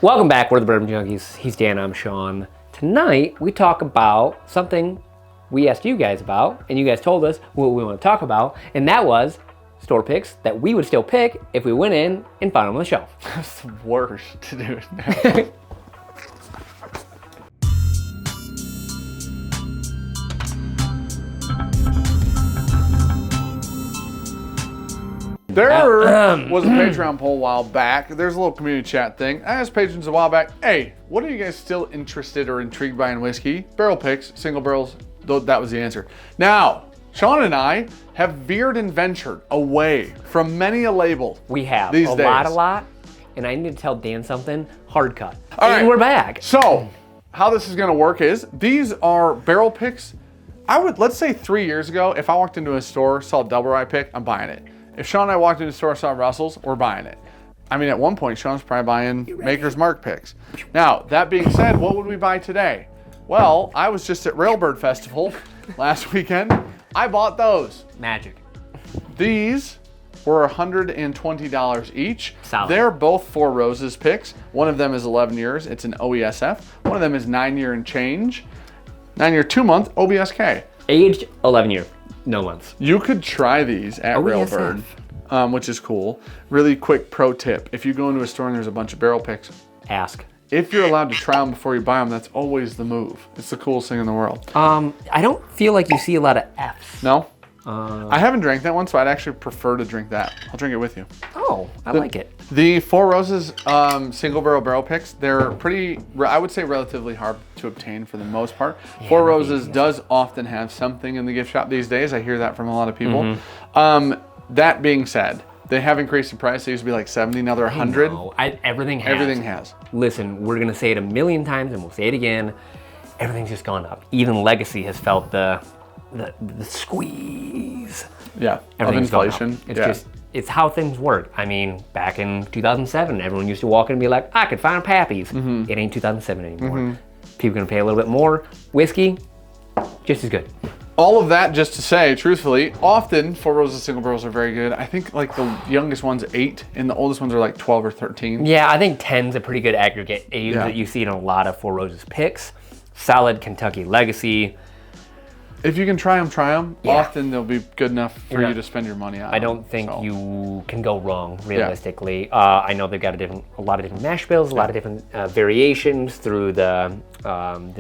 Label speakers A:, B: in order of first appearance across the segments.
A: Welcome back, we're the Bourbon Junkies. He's Dan, I'm Sean. Tonight, we talk about something we asked you guys about, and you guys told us what we want to talk about, and that was store picks that we would still pick if we went in and found them on the shelf.
B: That's the worst to do now. There was a Patreon poll a while back. There's a little community chat thing. I asked patrons a while back, hey, what are you guys still interested or intrigued by in whiskey? Barrel picks, single barrels, that was the answer. Now, Sean and I have veered and ventured away from many a label.
A: We have
B: these days.
A: a lot, and I need to tell Dan something, hard cut.
B: All
A: and
B: right.
A: we're back.
B: So, how this is gonna work is, these are barrel picks. Let's say 3 years ago, if I walked into a store, saw a double rye pick, I'm buying it. If Sean and I walked into a store, saw Russell's, we're buying it. I mean, at one point, Sean's probably buying Maker's Mark picks. Now, that being said, what would we buy today? Well, I was just at Railbird Festival last weekend. I bought those.
A: Magic.
B: These were $120 each.
A: Solid.
B: They're both Four Roses picks. One of them is 11 years. It's an OESF. One of them is 9 year and change. 9 year, 2 month OBSK.
A: Aged 11 year, no months.
B: You could try these at
A: OESF.
B: Railbird, which is cool. Really quick pro tip. If you go into a store and there's a bunch of barrel picks,
A: Ask.
B: if you're allowed to try them before you buy them, that's always the move. It's the coolest thing in the world.
A: I don't feel like you see a lot of Fs.
B: No? I haven't drank that one, so I'd actually prefer to drink that. I'll drink it with you.
A: Oh, I like it.
B: The Four Roses single barrel picks, they're pretty, I would say relatively hard to obtain for the most part. Four Roses does often have something in the gift shop these days. I hear that from a lot of people. That being said, they have increased in price. They used to be like 70, now they're 100.
A: Everything has.
B: Everything has.
A: Listen, we're gonna say it a million times and we'll say it again. Everything's just gone up. Even Legacy has felt the squeeze.
B: Yeah, of
A: Everything's gone
B: inflation.
A: up. It's just, it's how things work. I mean, back in 2007, everyone used to walk in and be like, I could find Pappy's. It ain't 2007 anymore. People gonna pay a little bit more. Whiskey, just as good.
B: All of that just to say, truthfully, often Four Roses single barrels are very good. I think like the youngest one's 8 and the oldest ones are like 12 or 13.
A: Yeah, I think 10's a pretty good aggregate age
B: Yeah.
A: that you see in a lot of Four Roses picks. Solid Kentucky Legacy.
B: If you can try them, try them.
A: Yeah.
B: Often they'll be good enough for
A: Yeah.
B: you to spend your money on.
A: I don't think
B: so.
A: you can go wrong, realistically. I know they've got a lot of different mash bills, a lot of different variations through the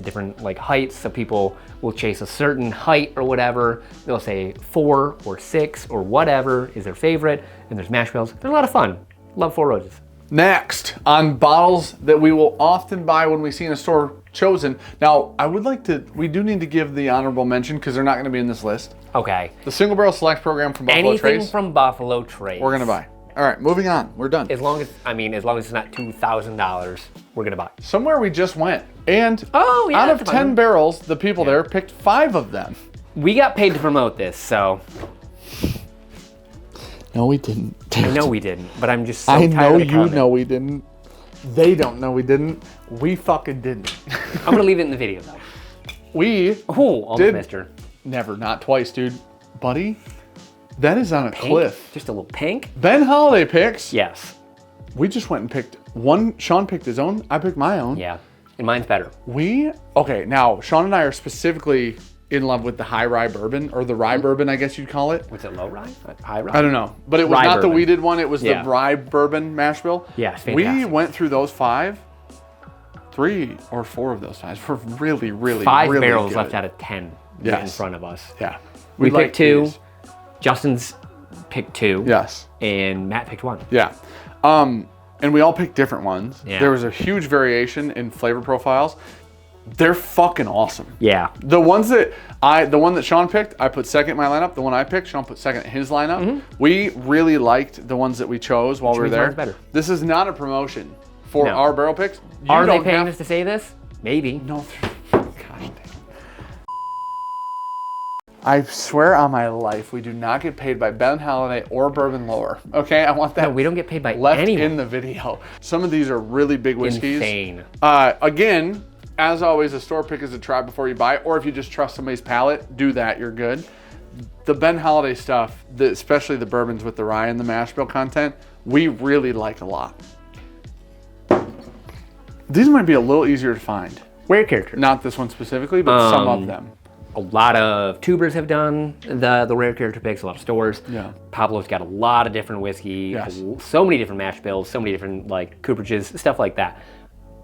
A: different like heights. So people will chase a certain height or whatever. They'll say 4 or 6 or whatever is their favorite. And there's mash bills. They're a lot of fun. Love Four Roses.
B: Next, on bottles that we will often buy when we see in a store chosen. Now, we do need to give the honorable mention because they're not going to be in this list.
A: Okay.
B: The Single Barrel Select program from Buffalo
A: Anything
B: Trace,
A: from Buffalo Trace.
B: we're going to buy. All right, moving on. We're done.
A: As long as it's not $2,000, we're gonna buy.
B: Somewhere we just went. And
A: Oh, yeah,
B: out of
A: that's
B: 10
A: fine.
B: barrels, the people there picked 5 of them.
A: We got paid to promote this, so
B: No, we didn't.
A: I know we didn't, but I'm just so
B: I
A: tired
B: know
A: of the
B: you
A: comment.
B: know we didn't. They don't know we didn't. We fucking didn't.
A: I'm gonna leave it in the video though.
B: We
A: Oh, almost
B: Did-
A: missed her.
B: never, not twice, dude. Buddy, that is on a
A: Pink?
B: cliff.
A: Just a little pink?
B: Ben Holiday picks.
A: Yes.
B: We just went and picked one. Sean picked his own. I picked my own.
A: Yeah. And mine's better.
B: Okay, now Sean and I are specifically in love with the high rye bourbon, or the rye bourbon, I guess you'd call it.
A: Was it low rye? High rye?
B: I don't know, but it was
A: Rye
B: not the
A: bourbon.
B: weeded one. It was
A: Yeah.
B: the rye bourbon mash bill.
A: Yeah, it's
B: We
A: fantastic.
B: went through those 5. 3 or 4 of those 5 were really, really,
A: 5
B: really
A: barrels
B: good.
A: left out of 10
B: Yes.
A: in front of us.
B: Yeah.
A: We
B: like
A: picked 2.
B: these.
A: Justin's picked 2.
B: Yes.
A: And Matt picked 1.
B: Yeah. And we all picked different ones.
A: Yeah.
B: There was a huge variation in flavor profiles. They're fucking awesome.
A: Yeah.
B: The one that Sean picked, I put second in my lineup. The one I picked, Sean put second in his lineup. We really liked the ones that we chose while we were
A: means
B: there.
A: mine's better.
B: This is not a promotion for
A: No.
B: our barrel picks. You
A: Are they
B: don't
A: paying
B: have-
A: us to say this? Maybe.
B: No. Gosh dang. I swear on my life, we do not get paid by Ben Holiday or Bourbon Lore. Okay, I want that
A: No, we don't get paid by
B: left
A: anyone.
B: in the video. Some of these are really big whiskeys.
A: Insane.
B: Again, as always, a store pick is a try before you buy, or if you just trust somebody's palate, do that, you're good. The Ben Holiday stuff, especially the bourbons with the rye and the mash bill content, we really like a lot. These might be a little easier to find.
A: Rare character.
B: Not this one specifically, but some of them.
A: A lot of tubers have done the rare character picks, a lot of stores.
B: Yeah.
A: Pablo's got a lot of different whiskey,
B: Yes.
A: so many different mash bills, so many different like cooperages, stuff like that.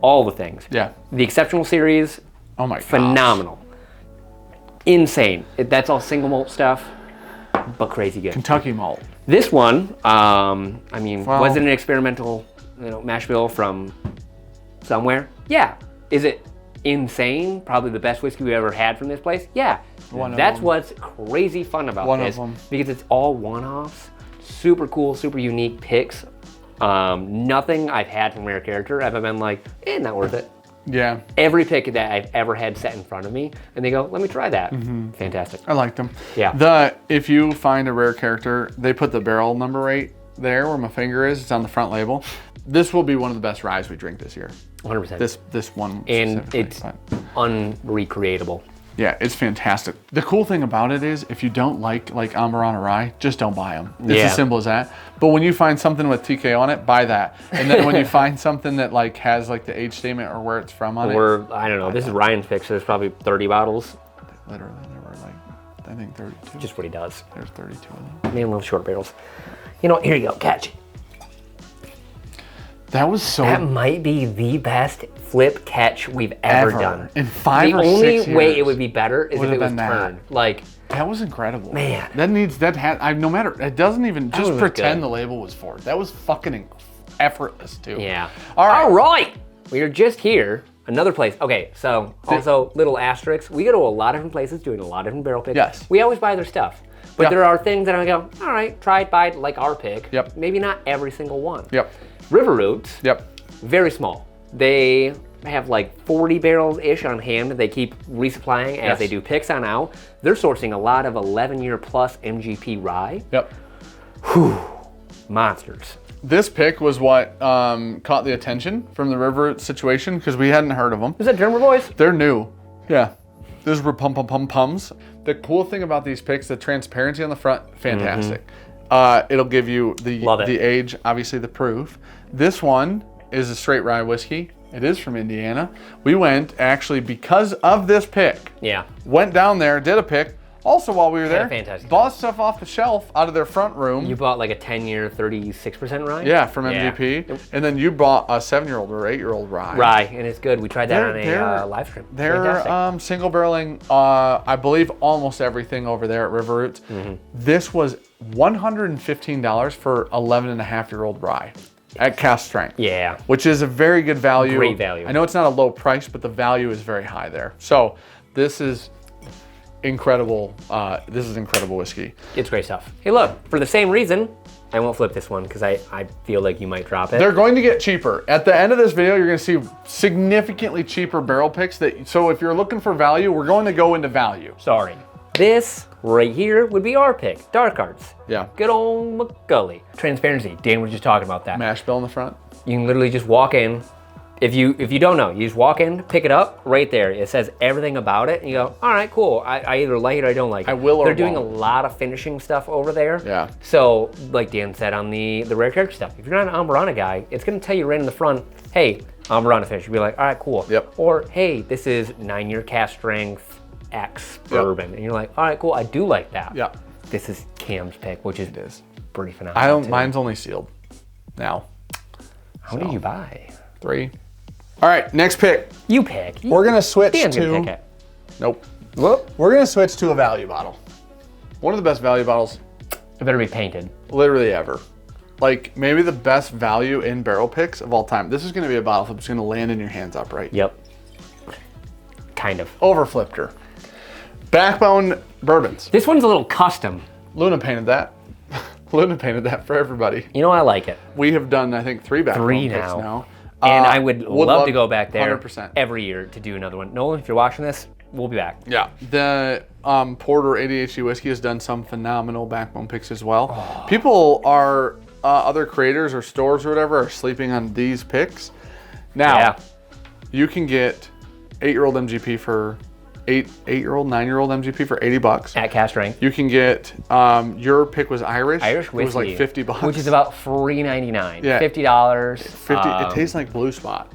A: All the things.
B: Yeah.
A: The Exceptional Series,
B: Oh my god.
A: phenomenal. Insane. That's all single malt stuff, but crazy good.
B: Kentucky malt.
A: This one, I mean,
B: Well-
A: was it an experimental, mash bill from somewhere? Yeah. Is it insane? Probably the best whiskey we ever had from this place? Yeah.
B: One of
A: That's
B: them.
A: what's crazy fun about
B: One of
A: this.
B: them.
A: Because it's all one-offs, super cool, super unique picks. Nothing I've had from Rare Character have I been like, not worth it.
B: Yeah.
A: Every pick that I've ever had set in front of me, and they go, let me try that. Fantastic.
B: I like them.
A: Yeah.
B: If you find a rare character, they put the barrel number right there where my finger is. It's on the front label. This will be one of the best ryes we drink this year.
A: 100%.
B: This one.
A: And
B: specifically,
A: it's
B: but-
A: unrecreatable.
B: yeah, it's fantastic. The cool thing about it is if you don't like Ambarana rye, just don't buy them. It's
A: Yeah.
B: as simple as that. But when you find something with TK on it, buy that. And then when you find something that like has like the age statement or where it's from on it,
A: Or, I don't know, this is Ryan's pick, so there's probably 30 bottles.
B: literally there were like, I think 32.
A: Just what he does.
B: There's 32 of them.
A: Man loves short barrels. You know, here you go, catch.
B: That was so
A: That might be the best flip catch we've ever done.
B: In 5
A: the
B: or 6
A: only
B: years.
A: way it would be better is if
B: Would've
A: it was
B: been that.
A: turned. Like,
B: That was incredible.
A: Man.
B: No matter, it doesn't even, just
A: was
B: pretend
A: good.
B: the label was for it. That was fucking effortless too.
A: yeah.
B: All right.
A: All right. We are just here. Another place. Okay, so also little asterisks. We go to a lot of different places doing a lot of different barrel picks.
B: Yes.
A: We always buy their stuff. But
B: Yeah.
A: there are things that I go, all right, try it, buy it, like our pick.
B: Yep.
A: Maybe not every single one.
B: Yep.
A: River Roots.
B: Yep.
A: Very small. They have like 40 barrels-ish on hand that they keep resupplying as
B: Yes.
A: they do picks on out. They're sourcing a lot of 11-year plus MGP rye.
B: Yep.
A: Monsters.
B: This pick was what caught the attention from the River situation because we hadn't heard of them.
A: Is that Drummer Boys?
B: They're new. Yeah. These were pum-pum-pum-pums. The cool thing about these picks, the transparency on the front, fantastic. It'll give you
A: Love it.
B: the age, obviously the proof. This one is a straight rye whiskey. It is from Indiana. We went, actually, because of this pick,
A: Yeah.
B: went down there, did a pick. Also, while we were
A: a
B: there,
A: fantastic
B: bought stuff off the shelf out of their front room.
A: You bought like a 10-year, 36% rye?
B: Yeah, from MGP. And then you bought a 7-year-old or 8-year-old rye.
A: Rye, and it's good. We tried that
B: They're-
A: on a live stream.
B: They're
A: Fantastic.
B: single barreling, I believe, almost everything over there at River Roots. This was $115 for 11.5-year-old rye at cast strength.
A: Yeah.
B: Which is a very good value.
A: Great value.
B: I know it's not a low price, but the value is very high there. So this is incredible. This is incredible whiskey.
A: It's great stuff. Hey, look, for the same reason, I won't flip this one because I feel like you might drop it.
B: They're going to get cheaper. At the end of this video, you're going to see significantly cheaper barrel picks. So if you're looking for value, we're going to go into value.
A: Sorry. This right here would be our pick, Dark Arts.
B: Yeah.
A: Good old McGully. Transparency. Dan was just talking about that.
B: Mash bill in the front.
A: You can literally just walk in. If you don't know, you just walk in, pick it up, right there. It says everything about it, and you go, all right, cool. I either like it or I don't like it.
B: I will or
A: They're doing
B: won't.
A: a lot of finishing stuff over there.
B: Yeah.
A: So, like Dan said on the rare character stuff, if you're not an Ambarana guy, it's gonna tell you right in the front, hey, Ambarana finish. You'll be like, all right, cool.
B: Yep.
A: Or, hey, this is 9-year cast strength X bourbon. And you're like, all right, cool, I do like that.
B: Yeah.
A: This is Cam's pick, which is pretty
B: I
A: phenomenal.
B: don't.
A: too.
B: Mine's only sealed now.
A: How did you buy?
B: 3. All right, next pick.
A: You pick.
B: We're gonna switch
A: Dan's gonna
B: to.
A: pick it.
B: Nope.
A: Whoop.
B: We're gonna switch to a value bottle. One of the best value bottles
A: It better be painted.
B: literally ever. Like maybe the best value in barrel picks of all time. This is gonna be a bottle that's gonna land in your hands upright.
A: Yep. Kind of.
B: Overflipped her. Backbone bourbons.
A: This one's a little custom.
B: Luna painted that. Luna painted that for everybody.
A: You know, I like it.
B: We have done, I think, 3 backbone
A: 3
B: picks
A: now.
B: now.
A: And I would love to go back there
B: 100%.
A: every year to do another one. Nolan, if you're watching this, we'll be back.
B: Yeah, the Porter ADHD whiskey has done some phenomenal backbone picks as well.
A: Oh.
B: People are, other creators or stores or whatever are sleeping on these picks. Now,
A: Yeah.
B: you can get 8-year-old MGP for 8-year-old, 9-year-old MGP for $80.
A: At cast strength.
B: You can get, your pick was Irish.
A: Irish whiskey.
B: It was like $50.
A: Which is about $3.99.
B: Yeah.
A: $50.
B: 50. It tastes like Blue Spot.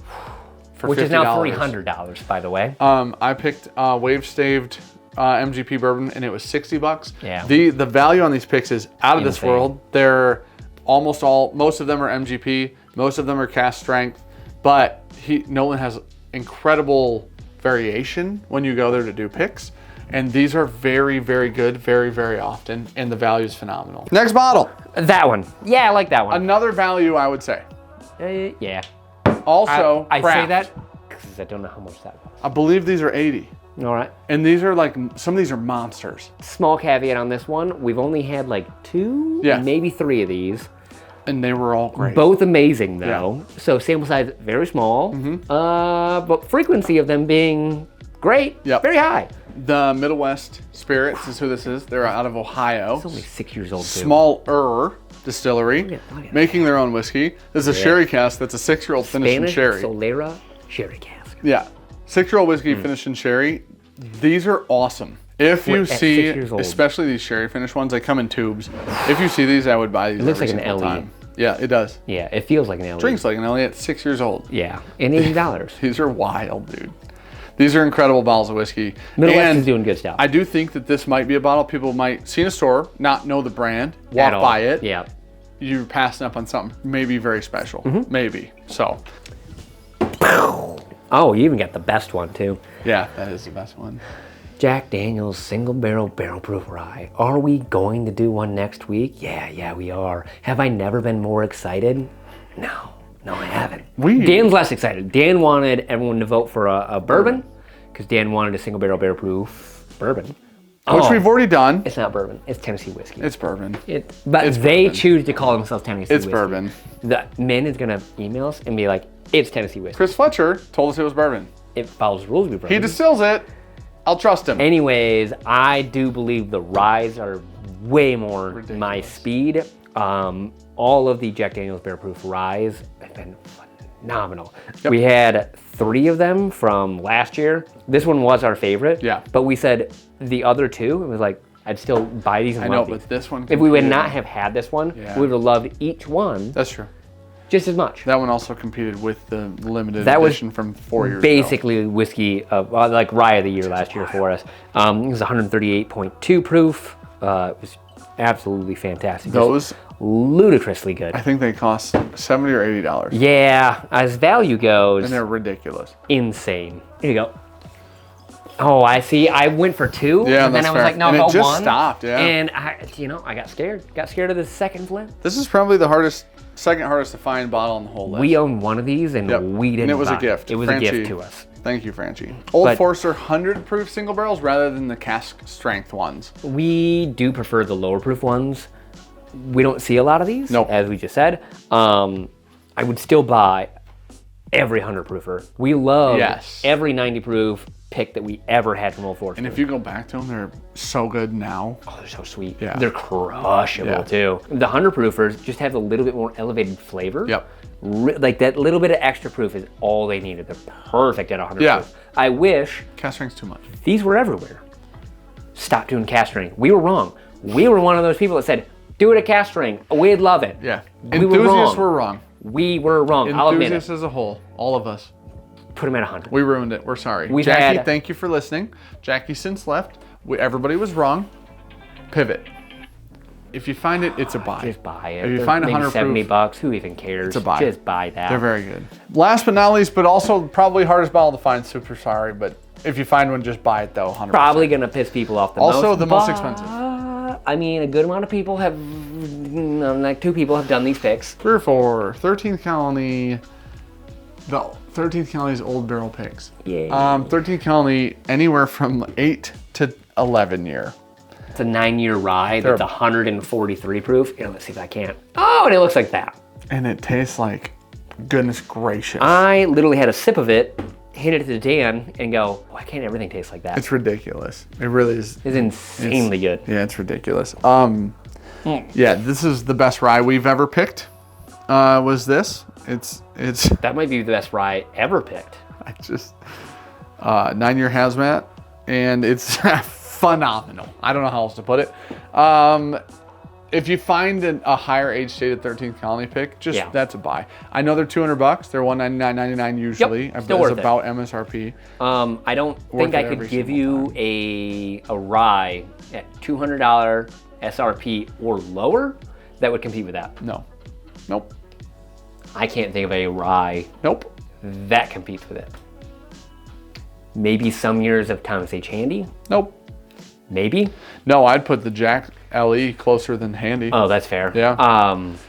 B: for
A: which
B: $50.
A: is now $300, by the way.
B: I picked wave staved MGP bourbon, and it was $60.
A: Yeah.
B: The value on these picks is out of this
A: Insane.
B: world. They're most of them are MGP, most of them are cask strength, but Nolan has incredible variation when you go there to do picks. And these are very, very good, very, very often, and the value is phenomenal. Next bottle.
A: That one. Yeah, I like that one.
B: Another value, I would say.
A: Yeah.
B: Also,
A: I say
B: craft.
A: that because I don't know how much that was.
B: I believe these are 80.
A: All right.
B: And these are like, some of these are monsters.
A: Small caveat on this one. We've only had like 2, maybe 3 of these.
B: And they were all great.
A: Both amazing though. Yeah. So sample size very small, but frequency of them being great, very high.
B: The Middle West Spirits is who this is. They're out of Ohio.
A: It's only 6 years old too.
B: Smaller distillery,
A: Look at
B: making their own whiskey. This is a sherry cask that's a 6-year-old finished in sherry.
A: Solera sherry cask.
B: Yeah, 6-year-old whiskey finished in sherry. These are awesome. If you see, especially these sherry finished ones, they come in tubes. If you see these, I would buy these.
A: It looks
B: every
A: like an
B: single
A: Ellie.
B: time. Yeah, it does.
A: Yeah, it feels like an Ellie.
B: Drinks like an Ellie at 6 years old.
A: Yeah, and $80.
B: These are wild, dude. These are incredible bottles of whiskey.
A: Middle West is doing good stuff.
B: I do think that this might be a bottle people might see in a store, not know the brand, walk by it.
A: Yeah.
B: You're passing up on something maybe very special. Maybe. So.
A: Oh, you even got the best one too.
B: Yeah, that is the best one.
A: Jack Daniel's single barrel proof rye. Are we going to do one next week? Yeah, we are. Have I never been more excited? No, I haven't. Dan's less excited. Dan wanted everyone to vote for a bourbon because Dan wanted a single barrel proof bourbon.
B: Which we've already done.
A: It's not bourbon. It's Tennessee whiskey.
B: It's bourbon.
A: But they choose to call themselves Tennessee whiskey.
B: It's bourbon.
A: The man is going to email us and be like, it's Tennessee whiskey.
B: Chris Fletcher told us it was bourbon.
A: It follows the rules to be bourbon.
B: He distills it. I'll trust him.
A: Anyways, I do believe the ryes are way more my speed. All of the Jack Daniel's Barrel Proof ryes have been phenomenal. Yep. We had 3 of them from last year. This one was our favorite.
B: Yeah.
A: But we said the other 2, it was like, I'd still buy these and love these.
B: But this one.
A: If we would not have had this one, we would have loved each one.
B: That's true.
A: Just as much.
B: That one also competed with the limited edition from 4 years ago.
A: Basically whiskey, like rye of the year last year for us. It was 138.2 proof. It was absolutely fantastic.
B: Those
A: ludicrously good.
B: I think they cost $70 or $80.
A: Yeah, as value goes.
B: And they're ridiculous.
A: Insane. Here you go. Oh, I see. I went for 2, and then I was like, no,
B: and
A: I'll
B: it just
A: one.
B: Stopped, yeah.
A: And I got scared. Got scared of the second flip.
B: This is probably the second hardest to find bottle on the whole list.
A: We own one of these, and we didn't.
B: And it was
A: buy
B: a gift.
A: It was
B: Franchi,
A: a gift to us.
B: Thank you, Franchi. Old Forester 100 proof single barrels rather than the cask strength ones.
A: We do prefer the lower proof ones. We don't see a lot of these, as we just said. I would still buy every 100 proofer. We love every 90 proof pick that we ever had from Old Forester.
B: And if you go back to them, they're so good now.
A: Oh, they're so sweet.
B: Yeah.
A: They're crushable too. The 100 proofers just have a little bit more elevated flavor.
B: Yep.
A: Like that little bit of extra proof is all they needed. They're perfect at 100 proof. I wish
B: cask strength's too much.
A: These were everywhere. Stop doing cask strength. We were wrong. We were one of those people that said, do it at cask strength. We'd love it.
B: Yeah.
A: Enthusiasts
B: were wrong.
A: We were wrong. I'll admit it.
B: Enthusiasts as a whole, all of us.
A: Put them at 100.
B: We ruined it. We're sorry. Jackie, thank you for listening. Jackie since left. Everybody was wrong. Pivot. If you find it, it's a buy.
A: Just buy it.
B: If you find 100
A: $70,
B: proof,
A: who even cares?
B: It's a buy.
A: Just buy that.
B: They're very good. Last but not least, but also probably hardest bottle to find, super sorry, but if you find one, just buy it though, 100%.
A: Probably going to piss people off the most.
B: Also the most expensive.
A: I mean, a good amount of people have, like 2 people have done these picks.
B: 3 or 4. 13th Colony. The 13th Colony's old barrel picks.
A: Yeah.
B: 13th Colony, anywhere from 8 to 11 year.
A: It's a 9-year rye that's 143 proof. Here, let's see if I can't. Oh, and it looks like that.
B: And it tastes like, goodness gracious.
A: I literally had a sip of it, hand it to Dan, and go, why can't everything taste like that?
B: It's ridiculous. It really is.
A: It's insanely good.
B: Yeah, it's ridiculous. Yeah, this is the best rye we've ever picked. Was this? It's
A: that might be the best rye ever picked.
B: 9-year hazmat, and it's phenomenal. I don't know how else to put it. if you find a higher age stated 13th colony pick, that's a buy. I know they're $200. They're $199.99 usually.
A: Yep, still worth it.
B: About MSRP.
A: I don't think I could give you a rye at $200 SRP or lower that would compete with that.
B: No. Nope.
A: I can't think of a rye.
B: Nope.
A: That competes with it. Maybe some years of Thomas H. Handy.
B: Nope.
A: Maybe.
B: No, I'd put the Jack LE closer than Handy.
A: Oh, that's fair.
B: Yeah.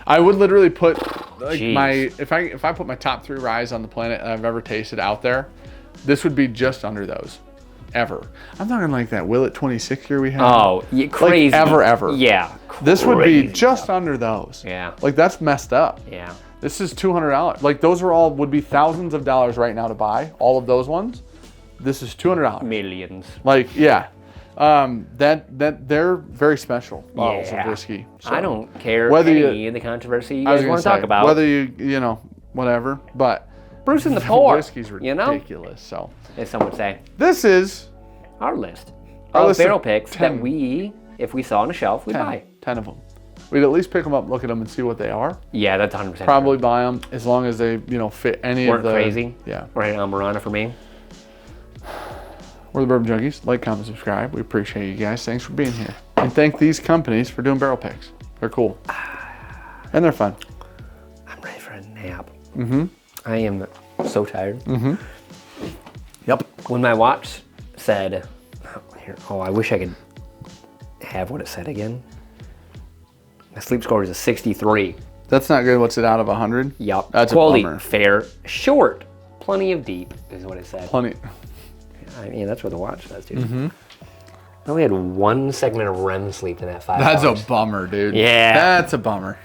B: I would literally put if I put my top 3 ryes on the planet I've ever tasted out there, this would be just under those. Ever. I'm talking like that Willet 26 year we had.
A: Oh, yeah, crazy.
B: Like ever.
A: Yeah.
B: This would be just under those.
A: Yeah.
B: Like that's messed up.
A: Yeah.
B: This is $200. Like those are all would be thousands of dollars right now to buy all of those ones. This is $200.
A: Millions.
B: Like yeah. That they're very special bottles of whiskey. So
A: I don't care whether any of the controversy you guys want to talk about.
B: Whether you know, whatever. But
A: Bruce and the Pour.
B: Whiskey's ridiculous. So
A: as some would say.
B: This is
A: our list of barrel picks that we, if we saw on a shelf, we'd buy.
B: 10 of them. We'd at least pick them up, look at them, and see what they are.
A: Yeah, that's 100%.
B: Probably buy them as long as they, fit any of the.
A: Weren't crazy.
B: Yeah.
A: Or an Amarana for me.
B: We're the Bourbon Junkies. Like, comment, subscribe. We appreciate you guys. Thanks for being here. And thank these companies for doing barrel picks. They're cool. And they're fun.
A: I'm ready for a nap.
B: Mm-hmm.
A: I am so tired.
B: Mm-hmm. Yep.
A: When my watch said, I wish I could have what it said again. My sleep score is a 63.
B: That's not good. What's it out of 100?
A: Yep.
B: That's
A: quality,
B: a bummer.
A: Fair, short, plenty of deep is what it said.
B: Plenty.
A: I mean, that's what the watch says, dude.
B: Mm-hmm.
A: I only had one segment of REM sleep in that 5
B: That's
A: hours.
B: a bummer, dude.
A: Yeah.
B: That's a bummer.